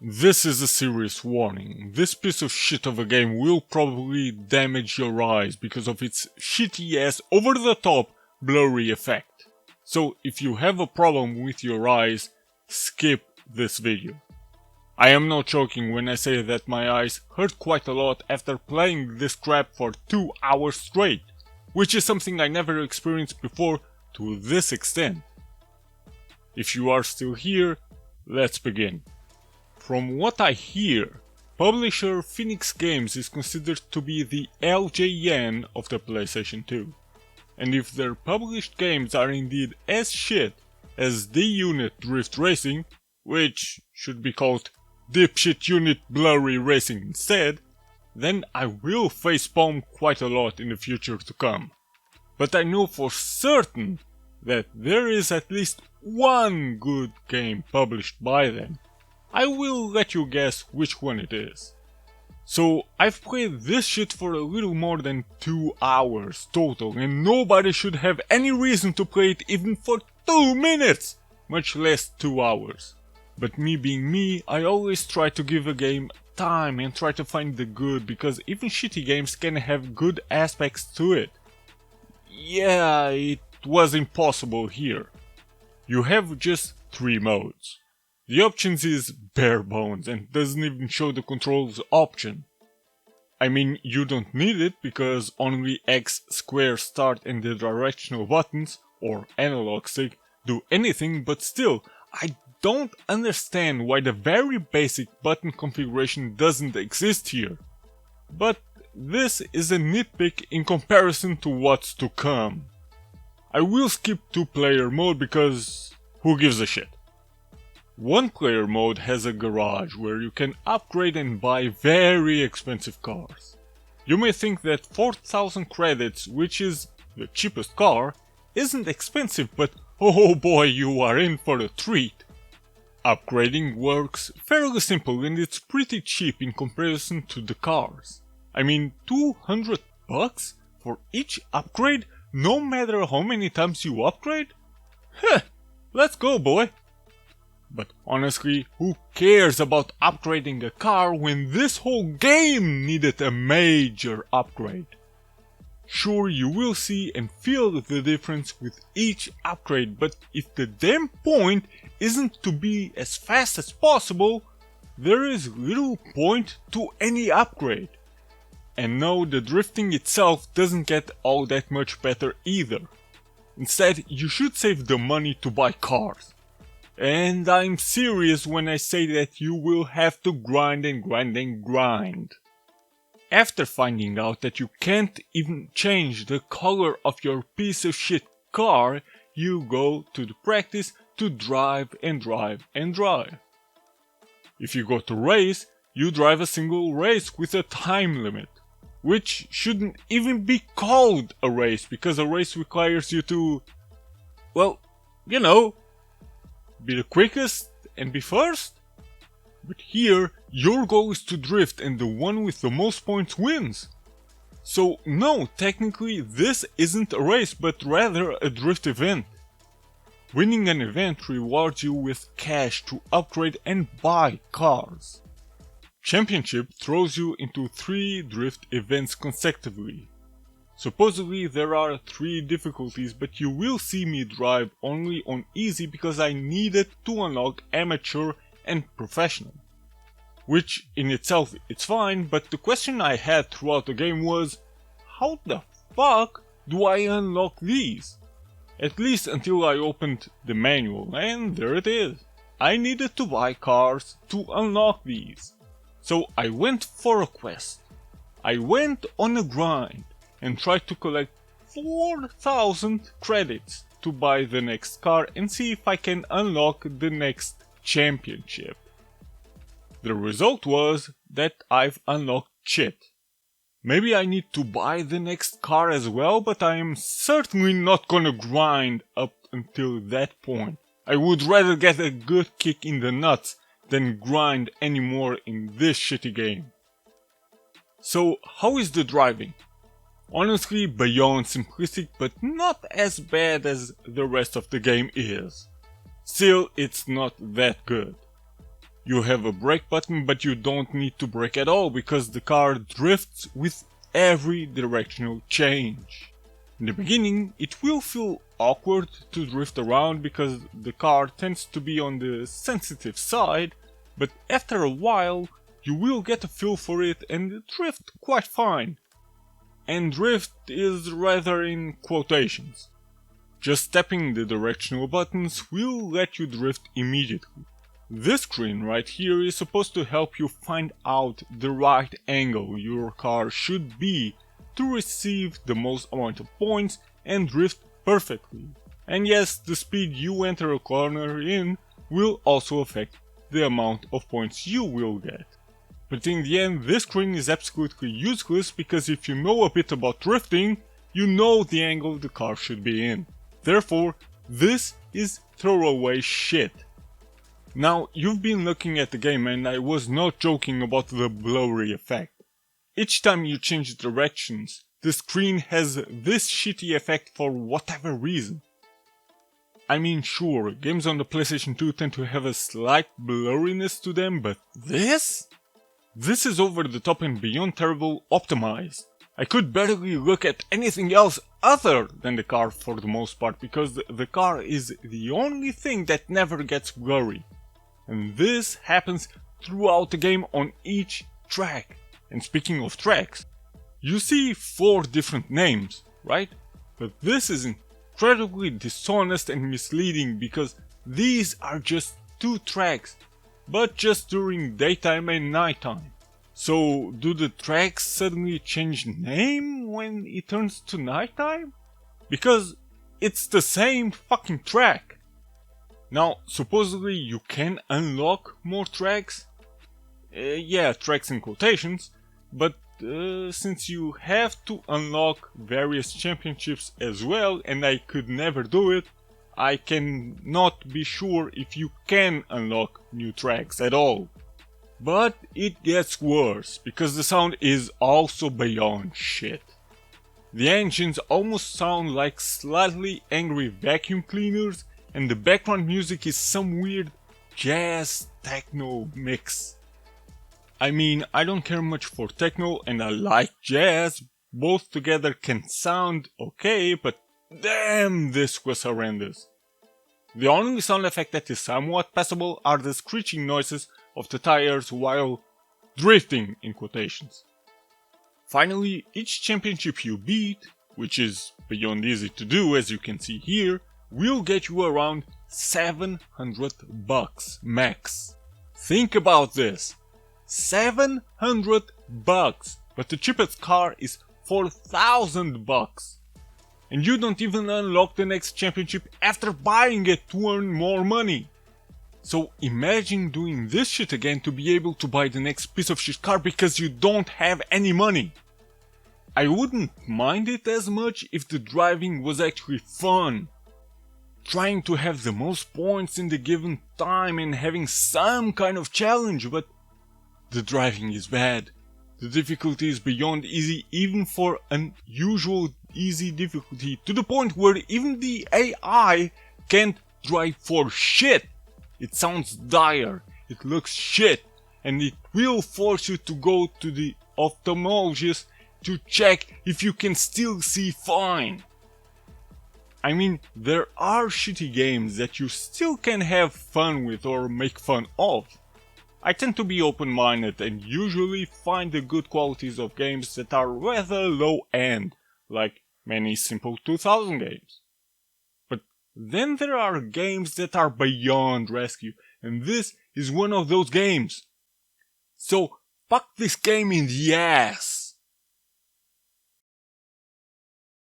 This is a serious warning. This piece of shit of a game will probably damage your eyes because of its shitty ass over the top blurry effect. So if you have a problem with your eyes, skip this video. I am not joking when I say that my eyes hurt quite a lot after playing this crap for 2 hours straight, which is something I never experienced before to this extent. If you are still here, let's begin. From what I hear, publisher Phoenix Games is considered to be the LJN of the PlayStation 2. And if their published games are indeed as shit as D-Unit Drift Racing, which should be called Dipshit Unit Blurry Racing instead, then I will facepalm quite a lot in the future to come. But I know for certain that there is at least one good game published by them. I will let you guess which one it is. So I've played this shit for a little more than 2 hours total, and nobody should have any reason to play it even for 2 minutes, much less 2 hours. But me being me, I always try to give a game time and try to find the good, because even shitty games can have good aspects to it. Yeah, it was impossible here. You have just 3 modes. The options is bare bones and doesn't even show the controls option. I mean, you don't need it because only X, square, start and the directional buttons, or analog stick, do anything, but still, I don't understand why the very basic button configuration doesn't exist here. But this is a nitpick in comparison to what's to come. I will skip 2-player mode because who gives a shit? 1-player mode has a garage where you can upgrade and buy very expensive cars. You may think that 4,000 credits, which is the cheapest car, isn't expensive, but oh boy, you are in for a treat. Upgrading works fairly simple and it's pretty cheap in comparison to the cars. I mean, $200 for each upgrade, no matter how many times you upgrade? Heh, let's go, boy. But honestly, who cares about upgrading a car when this whole game needed a major upgrade? Sure, you will see and feel the difference with each upgrade, but if the damn point isn't to be as fast as possible, there is little point to any upgrade. And no, the drifting itself doesn't get all that much better either. Instead, you should save the money to buy cars. And I'm serious when I say that you will have to grind and grind and grind. After finding out that you can't even change the color of your piece of shit car, you go to the practice to drive and drive and drive. If you go to race, you drive a single race with a time limit, which shouldn't even be called a race because a race requires you to, well, you know, be the quickest and be first. But here, your goal is to drift and the one with the most points wins. So no, technically this isn't a race but rather a drift event. Winning an event rewards you with cash to upgrade and buy cars. Championship throws you into 3 drift events consecutively. Supposedly there are 3 difficulties, but you will see me drive only on easy because I needed to unlock amateur and professional. Which in itself it's fine, but the question I had throughout the game was, how the fuck do I unlock these? At least until I opened the manual, and there it is. I needed to buy cars to unlock these. So I went for a quest. I went on a grind and tried to collect 4,000 credits to buy the next car and see if I can unlock the next championship. The result was that I've unlocked shit. Maybe I need to buy the next car as well, but I am certainly not gonna grind up until that point. I would rather get a good kick in the nuts than grind anymore in this shitty game. So how is the driving? Honestly, beyond simplistic, but not as bad as the rest of the game is. Still, it's not that good. You have a brake button, but you don't need to brake at all because the car drifts with every directional change. In the beginning, it will feel awkward to drift around because the car tends to be on the sensitive side, but after a while you will get a feel for it and drift quite fine. And drift is rather in quotations. Just tapping the directional buttons will let you drift immediately. This screen right here is supposed to help you find out the right angle your car should be to receive the most amount of points and drift perfectly. And yes, the speed you enter a corner in will also affect the amount of points you will get. But in the end, this screen is absolutely useless because if you know a bit about drifting, you know the angle the car should be in. Therefore, this is throwaway shit. Now, you've been looking at the game and I was not joking about the blurry effect. Each time you change directions, the screen has this shitty effect for whatever reason. I mean, sure, games on the PlayStation 2 tend to have a slight blurriness to them, but this? This is over the top and beyond terrible optimized. I could barely look at anything else other than the car for the most part, because the car is the only thing that never gets blurry. And this happens throughout the game on each track. And speaking of tracks, you see 4 different names, right? But this is incredibly dishonest and misleading because these are just 2 tracks, but just during daytime and nighttime. So do the tracks suddenly change name when it turns to nighttime? Because it's the same fucking track. Now, supposedly you can unlock more tracks. Yeah, tracks in quotations, but since you have to unlock various championships as well, and I could never do it, I cannot be sure if you can unlock new tracks at all. But it gets worse, because the sound is also beyond shit. The engines almost sound like slightly angry vacuum cleaners, and the background music is some weird jazz techno mix. I mean, I don't care much for techno and I like jazz, both together can sound okay, but damn, this was horrendous. The only sound effect that is somewhat passable are the screeching noises of the tires while drifting in quotations. Finally, each championship you beat, which is beyond easy to do as you can see here, will get you around $700 max. Think about this. $700, but the cheapest car is $4,000. And you don't even unlock the next championship after buying it to earn more money. So imagine doing this shit again to be able to buy the next piece of shit car because you don't have any money. I wouldn't mind it as much if the driving was actually fun. Trying to have the most points in the given time and having some kind of challenge, but the driving is bad. The difficulty is beyond easy even for an usual easy difficulty, to the point where even the AI can't drive for shit. It sounds dire, it looks shit, and it will force you to go to the ophthalmologist to check if you can still see fine. I mean, there are shitty games that you still can have fun with or make fun of. I tend to be open-minded and usually find the good qualities of games that are rather low-end, like many simple 2000 games. But then there are games that are beyond rescue, and this is one of those games. So fuck this game in the ass.